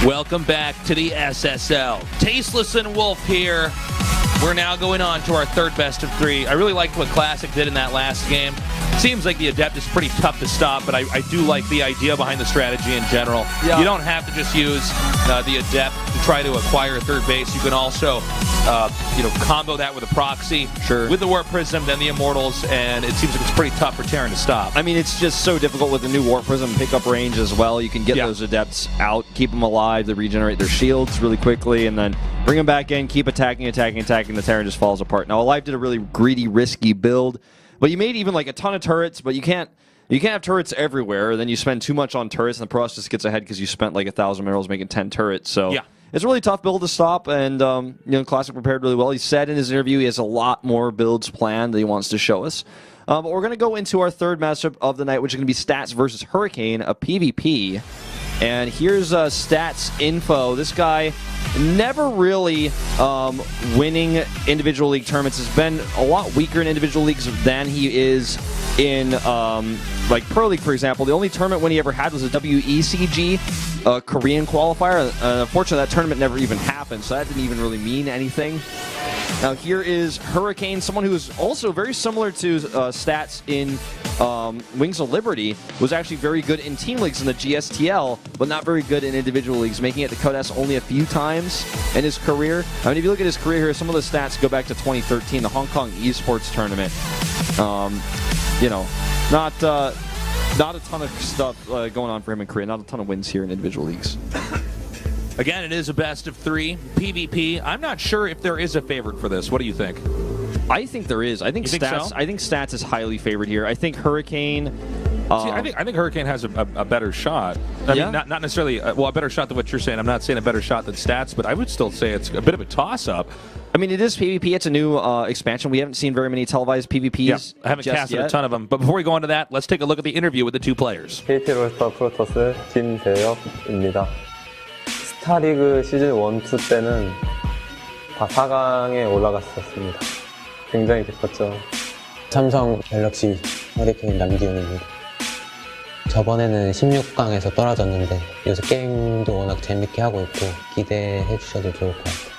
Welcome back to the SSL. Tasteless and Wolf here. We're now going on to our third best of three. I really liked what Classic did in that last game. Seems like the Adept is pretty tough to stop, but I do like the idea behind the strategy in general. Yeah. You don't have to just use the Adept to try to acquire third base. You can also combo that with a proxy, with the Warp Prism, then the Immortals, and it seems like it's pretty tough for Terran to stop. I mean, it's just so difficult with the new Warp Prism pickup range as well. You can get those Adepts out, keep them alive, they regenerate their shields really quickly, and then bring them back in, keep attacking, the Terran just falls apart. Now, Alive did a really greedy, risky build, but you made even like a ton of turrets, but you can't have turrets everywhere. Then you spend too much on turrets, and the Protoss just gets ahead because you spent like 1,000 minerals making 10 turrets. So it's a really tough build to stop, and Classic prepared really well. He said in his interview he has a lot more builds planned that he wants to show us. But we're going to go into our third matchup of the night, which is going to be Stats versus Hurricane, a PvP. And here's Stats info. This guy never really winning individual league tournaments. Has been a lot weaker in individual leagues than he is in like Pro League, for example. The only tournament win he ever had was a WECG Korean qualifier. Unfortunately, that tournament never even happened, so that didn't even really mean anything. Now here is Hurricane, someone who is also very similar to Stats in Wings of Liberty, was actually very good in team leagues in the GSTL, but not very good in individual leagues, making it to Codes only a few times in his career. I mean, if you look at his career here, some of the stats go back to 2013, the Hong Kong Esports Tournament. Not a ton of stuff going on for him in Korea, not a ton of wins here in individual leagues. Again, it is a best of three PvP. I'm not sure if there is a favorite for this. What do you think? I think there is. I think Stats. I think Stats is highly favored here. I think Hurricane. I think Hurricane has a better shot. I mean, not necessarily a better shot than what you're saying. I'm not saying a better shot than Stats, but I would still say it's a bit of a toss-up. I mean, it is PvP. It's a new expansion. We haven't seen very many televised PvPs. Yeah, I haven't casted a ton of them. But before we go on to that, let's take a look at the interview with the two players. KT 롤스터 프로토스 김재엽입니다. 스타리그 시즌 1, 2 때는 다 4강에 올라갔었습니다. 굉장히 기뻤죠. 삼성 갤럭시 허리케인 남기훈입니다. 저번에는 16강에서 떨어졌는데 요새 게임도 워낙 재밌게 하고 있고 기대해 주셔도 좋을 것 같아요.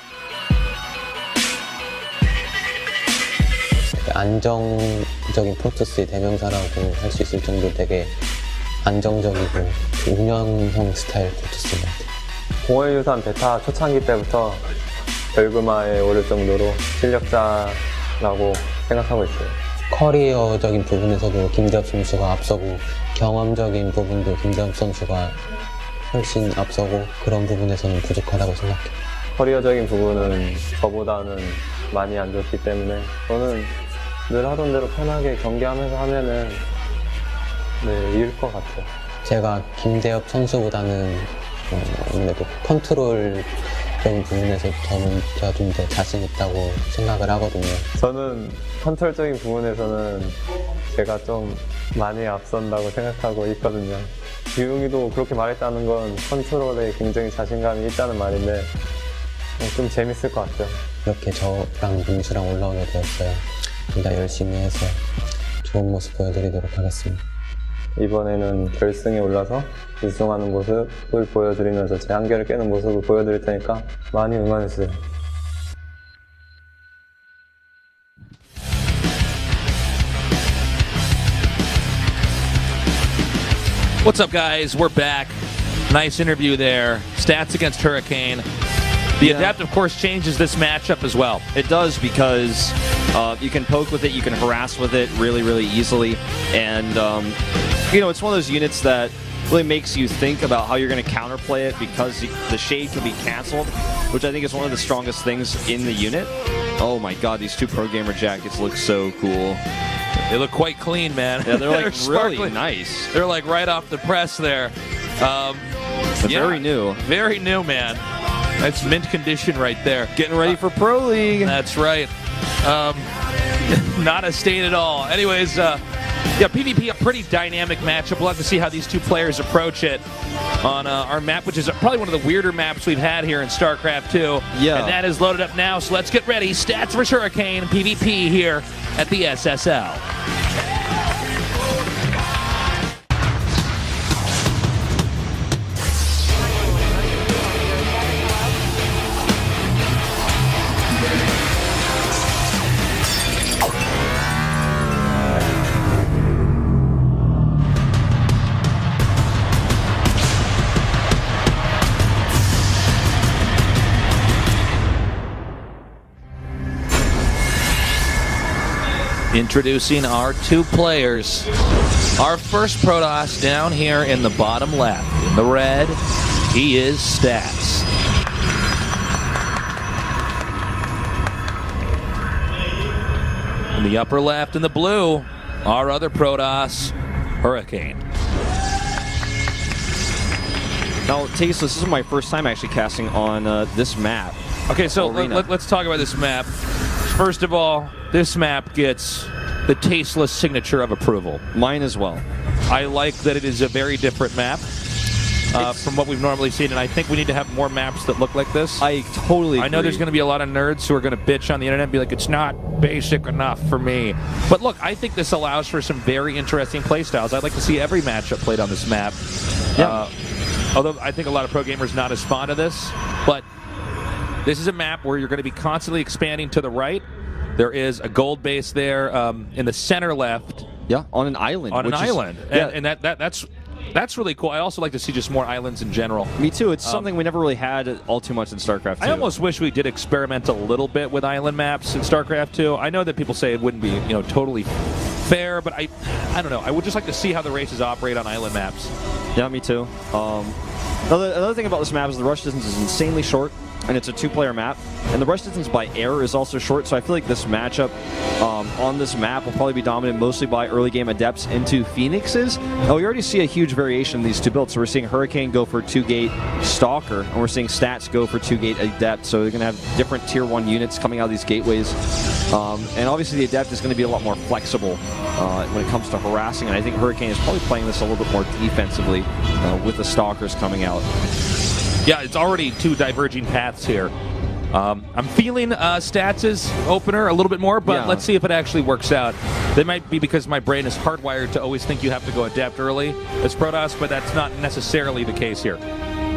안정적인 프로토스의 대명사라고 할 수 있을 정도로 되게 안정적이고 운영형 스타일 프로토스인 것 같아요. 0163 베타 초창기 때부터 별그마에 오를 정도로 실력자라고 생각하고 있어요. 커리어적인 부분에서도 김재엽 선수가 앞서고 경험적인 부분도 김재엽 선수가 훨씬 앞서고 그런 부분에서는 부족하다고 생각해요. 커리어적인 부분은 저보다는 많이 안 좋기 때문에 저는 늘 하던 대로 편하게 경기하면서 하면은 이길 것 같아요. 제가 김재엽 선수보다는 아무래도 컨트롤적인 부분에서 제가 좀 더 자신 있다고 생각을 하거든요. 저는 컨트롤적인 부분에서는 제가 좀 많이 앞선다고 생각하고 있거든요. 기웅이도 그렇게 말했다는 건 컨트롤에 굉장히 자신감이 있다는 말인데 좀 재밌을 것 같아요. 이렇게 저랑 민수랑 올라오게 되었어요. 둘 다 열심히 해서 좋은 모습 보여드리도록 하겠습니다. 이번에는 결승에 올라서 우승하는 모습을 보여드리면서 제 한계를 깨는 모습을 보여드릴 테니까 많이 응원해주세요. What's up, guys? We're back. Nice interview there. Stats against Hurricane. The Adept, of course, changes this matchup as well. It does, because you can poke with it, you can harass with it really, really easily. And, it's one of those units that really makes you think about how you're going to counterplay it, because the shade can be canceled, which I think is one of the strongest things in the unit. Oh my god, these two Pro Gamer jackets look so cool. They look quite clean, man. Yeah, they're like really nice. They're like right off the press there. Very new. Very new, man. That's mint condition right there. Getting ready for Pro League. That's right. Not a stain at all. Anyways, PvP, a pretty dynamic matchup. We'll have to see how these two players approach it on our map, which is probably one of the weirder maps we've had here in StarCraft 2. Yeah. And that is loaded up now, so let's get ready. Stats versus Hurricane, PvP here at the SSL. Introducing our two players. Our first Protoss down here in the bottom left. In the red, he is Stats. In the upper left, in the blue, our other Protoss, Hurricane. Now, Taste, this is my first time actually casting on this map. Okay, so let's talk about this map. First of all, this map gets the Tasteless signature of approval. Mine as well. I like that it is a very different map from what we've normally seen, and I think we need to have more maps that look like this. I totally agree. I know there's going to be a lot of nerds who are going to bitch on the internet and be like, it's not basic enough for me. But look, I think this allows for some very interesting playstyles. I'd like to see every matchup played on this map. Yeah. Although I think a lot of pro gamers not as fond of this, but this is a map where you're going to be constantly expanding to the right. There is a gold base there in the center left. Yeah, on an island. On an island. And that's really cool. I also like to see just more islands in general. Me too. It's something we never really had all too much in StarCraft 2. I almost wish we did experiment a little bit with island maps in StarCraft 2. I know that people say it wouldn't be, totally fair, but I don't know. I would just like to see how the races operate on island maps. Yeah, me too. Another thing about this map is the rush distance is insanely short, and it's a two-player map. And the rush distance by air is also short, so I feel like this matchup on this map will probably be dominated mostly by early game adepts into Phoenixes. Now, we already see a huge variation in these two builds. So we're seeing Hurricane go for 2-gate Stalker, and we're seeing Stats go for 2-gate Adept. So they're going to have different Tier 1 units coming out of these gateways. And obviously the Adept is going to be a lot more flexible when it comes to harassing, and I think Hurricane is probably playing this a little bit more defensively with the Stalkers coming out. Yeah, it's already two diverging paths here. I'm feeling Stats' opener a little bit more, but let's see if it actually works out. That might be because my brain is hardwired to always think you have to go Adept early as Protoss, but that's not necessarily the case here.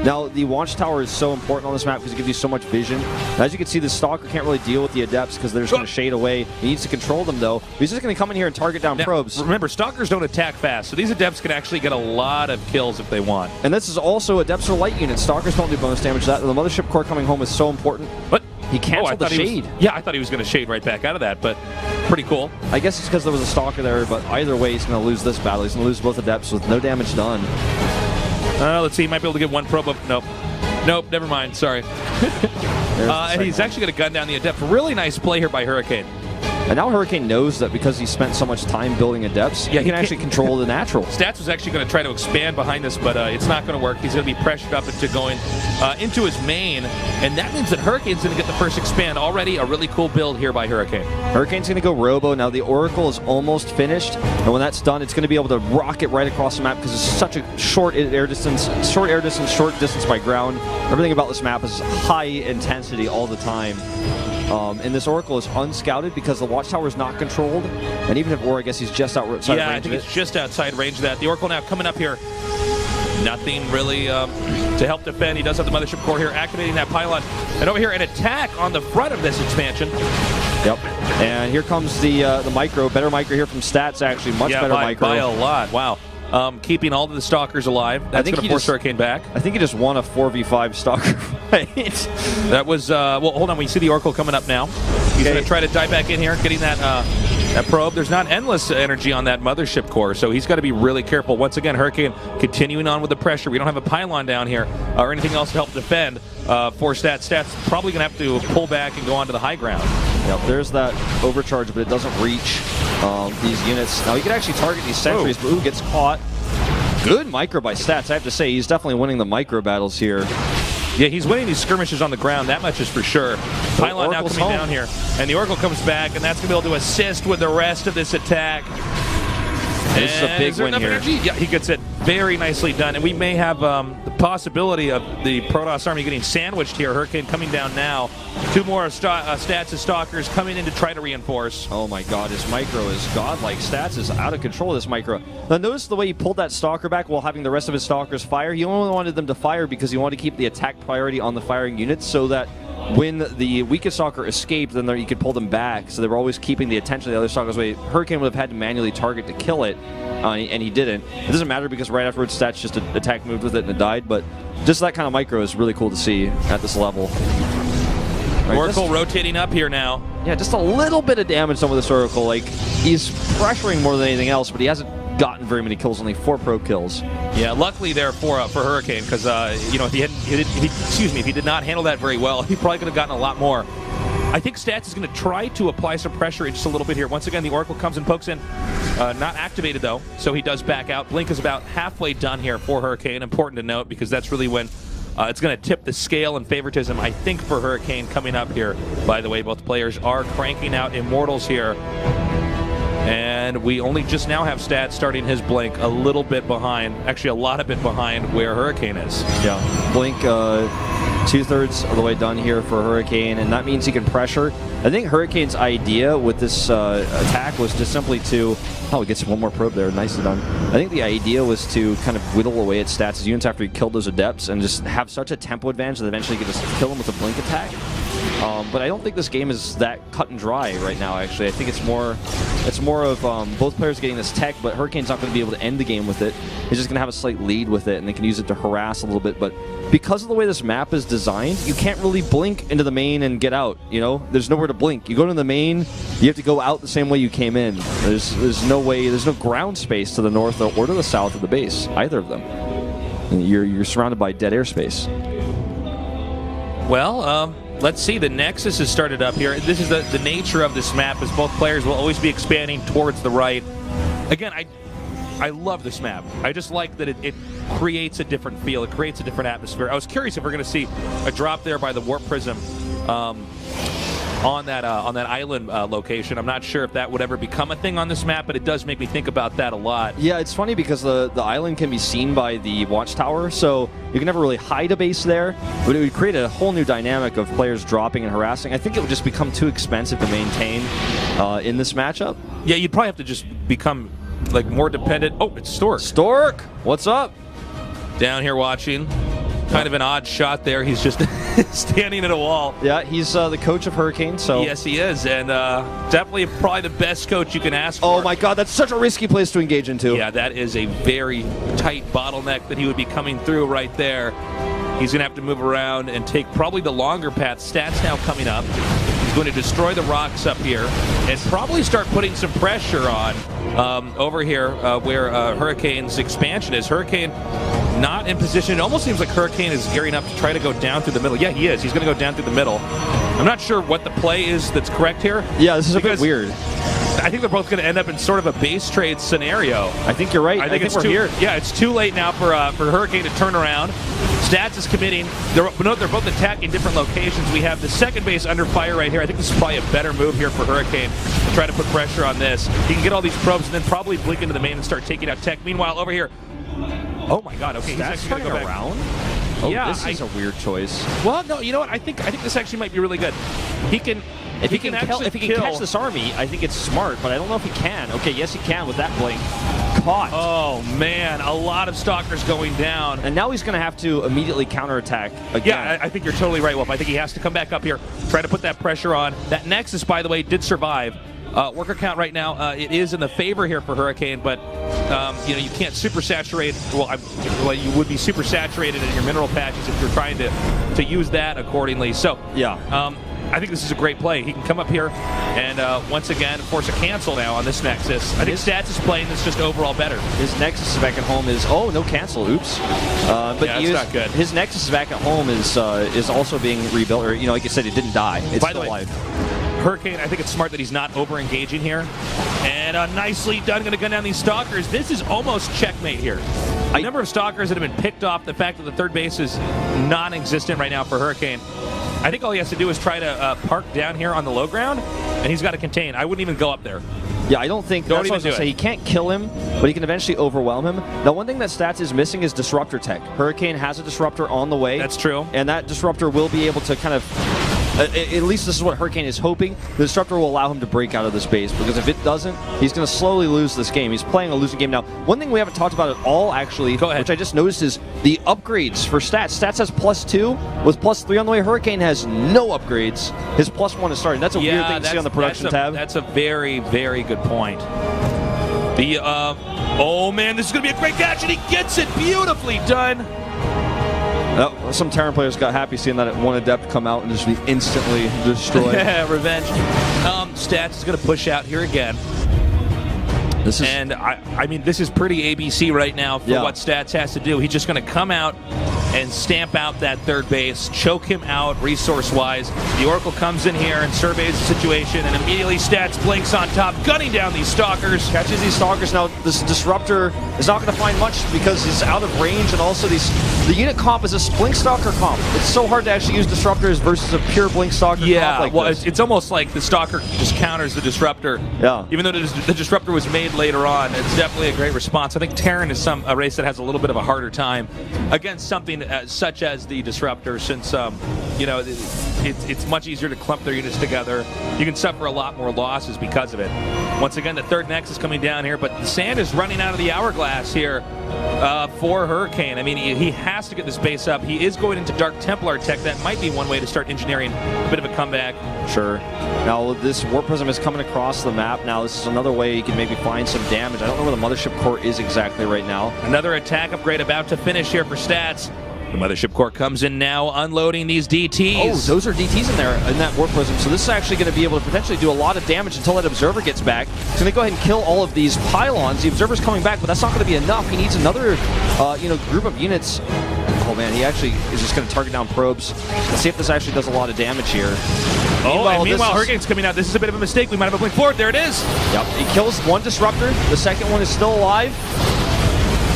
Now, the Watchtower is so important on this map because it gives you so much vision. And as you can see, the Stalker can't really deal with the Adepts because they're just going to shade away. He needs to control them, though. He's just going to come in here and target down probes. Remember, Stalkers don't attack fast, so these Adepts can actually get a lot of kills if they want. And this is also Adepts are light units. Stalkers don't do bonus damage. The Mothership Core coming home is so important. But he canceled the shade. I thought he was going to shade right back out of that, but pretty cool. I guess it's because there was a Stalker there, but either way, he's going to lose this battle. He's going to lose both Adepts with no damage done. Let's see. He might be able to get one probe up. Nope, never mind. Sorry. And he's actually going to gun down the Adept. Really nice play here by Hurricane. And now Hurricane knows that because he spent so much time building Adepts, he can actually control the natural. Stats was actually going to try to expand behind this, but it's not going to work. He's going to be pressured up into going into his main, and that means that Hurricane's going to get the first expand. Already a really cool build here by Hurricane. Hurricane's going to go Robo. Now the Oracle is almost finished, and when that's done, it's going to be able to rocket right across the map because it's such a short air distance, short distance by ground. Everything about this map is high intensity all the time. And this Oracle is unscouted because the Watchtower is not controlled. And even if, I guess he's just outside range of it. Yeah, I think it's just outside range of that. The Oracle now coming up here. Nothing really to help defend. He does have the Mothership Core here, activating that pylon. And over here, an attack on the front of this expansion. Yep. And here comes the micro. Better micro here from Stats, actually. Much better micro. By a lot. Wow. Keeping all of the Stalkers alive. That's going to force Hurricane back. I think he just won a 4v5 Stalker fight. That was, well, hold on. We see the Oracle coming up now. He's going to try to dive back in here, getting that probe. There's not endless energy on that Mothership Core, so he's got to be really careful. Once again, Hurricane continuing on with the pressure. We don't have a pylon down here or anything else to help defend for Stats. Stats probably going to have to pull back and go onto the high ground. Yep, there's that overcharge, but it doesn't reach these units. Now, he could actually target these sentries, but gets caught. Good micro by Stats. I have to say, he's definitely winning the micro battles here. Yeah, he's winning these skirmishes on the ground. That much is for sure. Pylon now coming down here. And the Oracle comes back, and that's going to be able to assist with the rest of this attack. This is a big win here. Energy? Yeah, he gets it very nicely done. And we may have the possibility of the Protoss army getting sandwiched here. Hurricane coming down now. Two more Stats' Stalkers coming in to try to reinforce. Oh my god, his micro is godlike. Stats is out of control, this micro. Now notice the way he pulled that Stalker back while having the rest of his Stalkers fire. He only wanted them to fire because he wanted to keep the attack priority on the firing units so that when the weakest Stalker escaped, then he could pull them back. So they were always keeping the attention of the other Stalkers away. Hurricane would have had to manually target to kill it, and he didn't. It doesn't matter because right afterwards, Stats just attack moved with it and it died, but just that kind of micro is really cool to see at this level. Right, Oracle rotating up here now. Yeah, just a little bit of damage done with this Oracle. Like, he's pressuring more than anything else, but he hasn't gotten very many kills, only 4 pro kills. Yeah, luckily there for Hurricane, because you know, if he did not handle that very well, he probably could have gotten a lot more. I think Stats is going to try to apply some pressure just a little bit here. Once again, the Oracle comes and pokes in. Not activated, though, so he does back out. Blink is about halfway done here for Hurricane. Important to note, because that's really when it's going to tip the scale and favoritism, I think, for Hurricane coming up here. By the way, both players are cranking out Immortals here. And we only just now have Stats starting his Blink a little bit behind, actually a lot of bit behind where Hurricane is. Yeah, Blink 2/3 of the way done here for Hurricane, and that means he can pressure. I think Hurricane's idea with this attack was just simply to, oh, he gets one more probe there, nicely done. I think the idea was to kind of whittle away at Stats' units after he killed those Adepts and just have such a tempo advantage that eventually he could just kill him with a Blink attack. But I don't think this game is that cut and dry right now, actually. I think it's more of both players getting this tech, but Hurricane's not going to be able to end the game with it. He's just going to have a slight lead with it, and they can use it to harass a little bit. But because of the way this map is designed, you can't really blink into the main and get out, you know? There's nowhere to blink. You go to the main, you have to go out the same way you came in. There's no way, there's no ground space to the north or to the south of the base, either of them. You're surrounded by dead airspace. Well, let's see. The Nexus has started up here. This is the nature of this map, is both players will always be expanding towards the right. Again, I love this map. I just like that it creates a different feel. It creates a different atmosphere. I was curious if we're going to see a drop there by the Warp Prism on that island location. I'm not sure if that would ever become a thing on this map, but it does make me think about that a lot. Yeah, it's funny because the island can be seen by the watchtower, so you can never really hide a base there, but it would create a whole new dynamic of players dropping and harassing. I think it would just become too expensive to maintain in this matchup. Yeah, you'd probably have to just become like more dependent. Oh, it's Stork. Stork, what's up? Down here watching. Kind of an odd shot there. He's just standing at a wall. Yeah, he's the coach of Hurricane, so... Yes, he is, and definitely probably the best coach you can ask for. Oh my god, that's such a risky place to engage into. Yeah, that is a very tight bottleneck that he would be coming through right there. He's going to have to move around and take probably the longer path. Stats now coming up. He's going to destroy the rocks up here and probably start putting some pressure on over here where Hurricane's expansion is. Hurricane not in position. It almost seems like Hurricane is gearing up to try to go down through the middle. Yeah, he is. He's going to go down through the middle. I'm not sure what the play is that's correct here. Yeah, this is a bit weird. I think they're both going to end up in sort of a base trade scenario. I think you're right. I think we're here. Yeah, it's too late now for Hurricane to turn around. Stats is committing. They're both attacking different locations. We have the second base under fire right here. I think this is probably a better move here for Hurricane to try to put pressure on this. He can get all these probes and then probably blink into the main and start taking out tech. Meanwhile, over here, oh my God! Okay, he's actually going to go around. Oh, yeah, this is a weird choice. Well, no, you know what? I think this actually might be really good. He can. If he can catch this army, I think it's smart, but I don't know if he can. Okay, yes, he can with that blink. Caught. Oh, man. A lot of Stalkers going down. And now he's going to have to immediately counterattack again. Yeah, I think you're totally right, Wolf. I think he has to come back up here, try to put that pressure on. That Nexus, by the way, did survive. Worker count right now, it is in the favor here for Hurricane, but you know, you can't super saturate. Well, you would be super saturated in your mineral patches if you're trying to use that accordingly. So, yeah. I think this is a great play. He can come up here and once again force a cancel now on this Nexus. I think Stats is playing this just overall better. His Nexus back at home is, oh, no cancel, oops. But yeah, that's not good. His Nexus back at home is also being rebuilt, or, you know, like you said, it didn't die. It's still alive. Hurricane, I think it's smart that he's not over-engaging here. And nicely done, going to gun down these Stalkers. This is almost checkmate here. The number of Stalkers that have been picked off, the fact that the third base is non-existent right now for Hurricane. I think all he has to do is try to park down here on the low ground, and he's got to contain. I wouldn't even go up there. Yeah, I don't think that's what I was going to say. He can't kill him, but he can eventually overwhelm him. Now, one thing that Stats is missing is Disruptor tech. Hurricane has a Disruptor on the way. That's true. And that Disruptor will be able to kind of... at least this is what Hurricane is hoping. The Disruptor will allow him to break out of this base, because if it doesn't, he's going to slowly lose this game. He's playing a losing game now. One thing we haven't talked about at all, actually, which I just noticed, is the upgrades for Stats. Stats has +2 with +3 on the way. Hurricane has no upgrades. His +1 is starting. That's a weird thing to see on the production tab. That's a very, very good point. Oh man, this is going to be a great catch, and he gets it. Beautifully done. Some Terran players got happy seeing that one Adept come out and just be instantly destroyed. Revenge. Stats is going to push out here again. I mean, this is pretty ABC right now for what Stats has to do. He's just going to come out and stamp out that third base, choke him out resource-wise. The Oracle comes in here and surveys the situation, and immediately Stats blinks on top, gunning down these Stalkers. Catches these Stalkers. Now, this Disruptor is not going to find much because he's out of range, and also the unit comp is a Blink Stalker comp. It's so hard to actually use Disruptors versus a pure Blink Stalker comp like this. It's almost like the Stalker just counters the Disruptor. Yeah. Even though the Disruptor was made later on, it's definitely a great response. I think Terran is a race that has a little bit of a harder time against something such as the Disruptor, since you know, it's much easier to clump their units together. You can suffer a lot more losses because of it. Once again, the third Nexus coming down here, but the sand is running out of the hourglass here for Hurricane. I mean, he has to get this base up. He is going into Dark Templar tech. That might be one way to start engineering a bit of a comeback. Sure. Now, this Warp Prism is coming across the map. Now, this is another way you can maybe find some damage. I don't know where the Mothership Core is exactly right now. Another attack upgrade about to finish here for Stats. The Mothership Core comes in now, unloading these DTs. Oh, those are DTs in there, in that Warp Prism. So this is actually going to be able to potentially do a lot of damage until that Observer gets back. He's going to go ahead and kill all of these pylons. The Observer's coming back, but that's not going to be enough. He needs another, group of units. Oh man, he actually is just going to target down probes. Let's see if this actually does a lot of damage here. Meanwhile, Hurricane's coming out. This is a bit of a mistake. We might have a blink forward. There it is. Yep, he kills one Disruptor. The second one is still alive.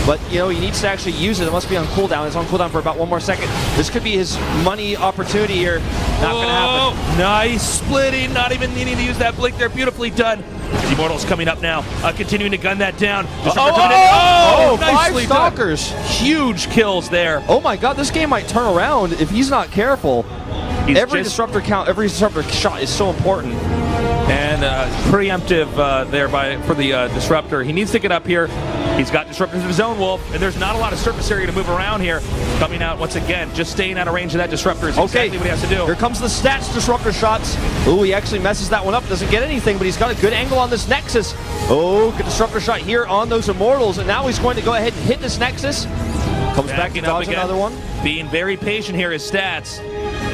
But, you know, he needs to actually use it. It must be on cooldown. It's on cooldown for about 1 more second. This could be his money opportunity here. Not going to happen. Nice splitting. Not even needing to use that blink there. Beautifully done. The Immortal's coming up now. Continuing to gun that down. Nicely 5 Stalkers. Done. Huge kills there. Oh my god, this game might turn around if he's not careful. Every Disruptor shot is so important. And preemptive there for the Disruptor. He needs to get up here. He's got Disruptors of his own, Wolf, and there's not a lot of surface area to move around here. Coming out once again, just staying out of range of that Disruptor is exactly what he has to do. Here comes the Stats Disruptor shots. Ooh, he actually messes that one up. Doesn't get anything, but he's got a good angle on this Nexus. Oh, good Disruptor shot here on those Immortals, and now he's going to go ahead and hit this Nexus. Comes back to dodge another one. Being very patient here is Stats.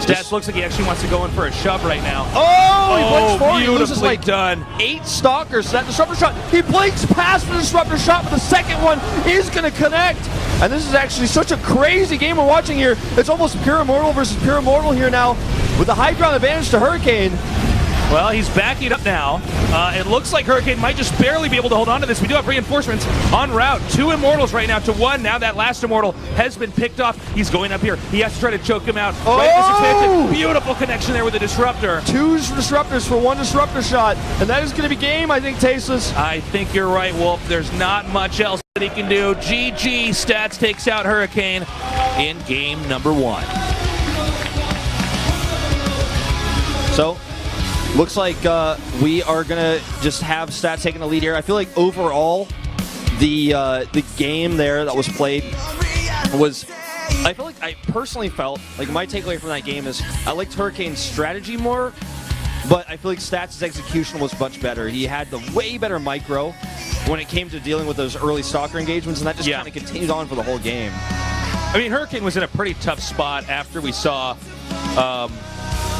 Stats looks like he actually wants to go in for a shove right now. Oh, he blinks forward. He loses like done. 8 Stalkers. So that Disruptor shot. He blinks past the Disruptor shot, but the second one is going to connect. And this is actually such a crazy game we're watching here. It's almost Pure Immortal versus Pure Immortal here now, with the high ground advantage to Hurricane. Well, he's backing up now. It looks like Hurricane might just barely be able to hold on to this. We do have reinforcements en route. 2 Immortals right now to 1. Now that last Immortal has been picked off. He's going up here. He has to try to choke him out. Oh! Right, this expansion. Beautiful connection there with the Disruptor. 2 Disruptors for 1 Disruptor shot. And that is going to be game, I think, Tasteless. I think you're right, Wolf. There's not much else that he can do. GG. Stats takes out Hurricane in game number 1. So, looks like we are going to just have Stats taking the lead here. I feel like overall, the game there that was played was... I personally felt like my takeaway from that game is I liked Hurricane's strategy more, but I feel like Stats' execution was much better. He had the way better micro when it came to dealing with those early Stalker engagements, and that just kind of continued on for the whole game. I mean, Hurricane was in a pretty tough spot after we saw...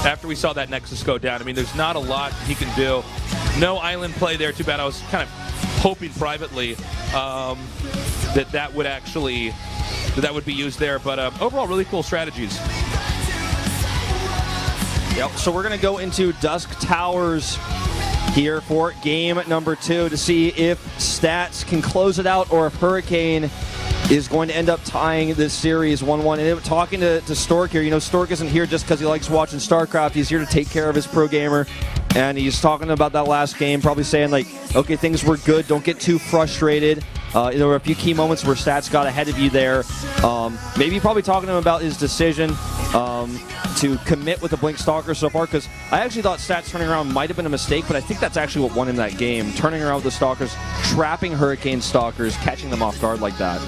that Nexus go down. I mean, there's not a lot he can do. No island play there, too bad. I was kind of hoping privately that would be used there, but overall, really cool strategies. Yep, so we're going to go into Dusk Towers here for game number 2 to see if Stats can close it out or if Hurricane is going to end up tying this series 1-1. And talking to Stork here, you know, Stork isn't here just because he likes watching StarCraft. He's here to take care of his pro gamer. And he's talking about that last game, probably saying, like, okay, things were good. Don't get too frustrated. There were a few key moments where Stats got ahead of you there. Maybe probably talking to him about his decision to commit with the Blink Stalker so far, because I actually thought Stats turning around might have been a mistake, but I think that's actually what won him that game. Turning around with the Stalkers, trapping Hurricane Stalkers, catching them off guard like that.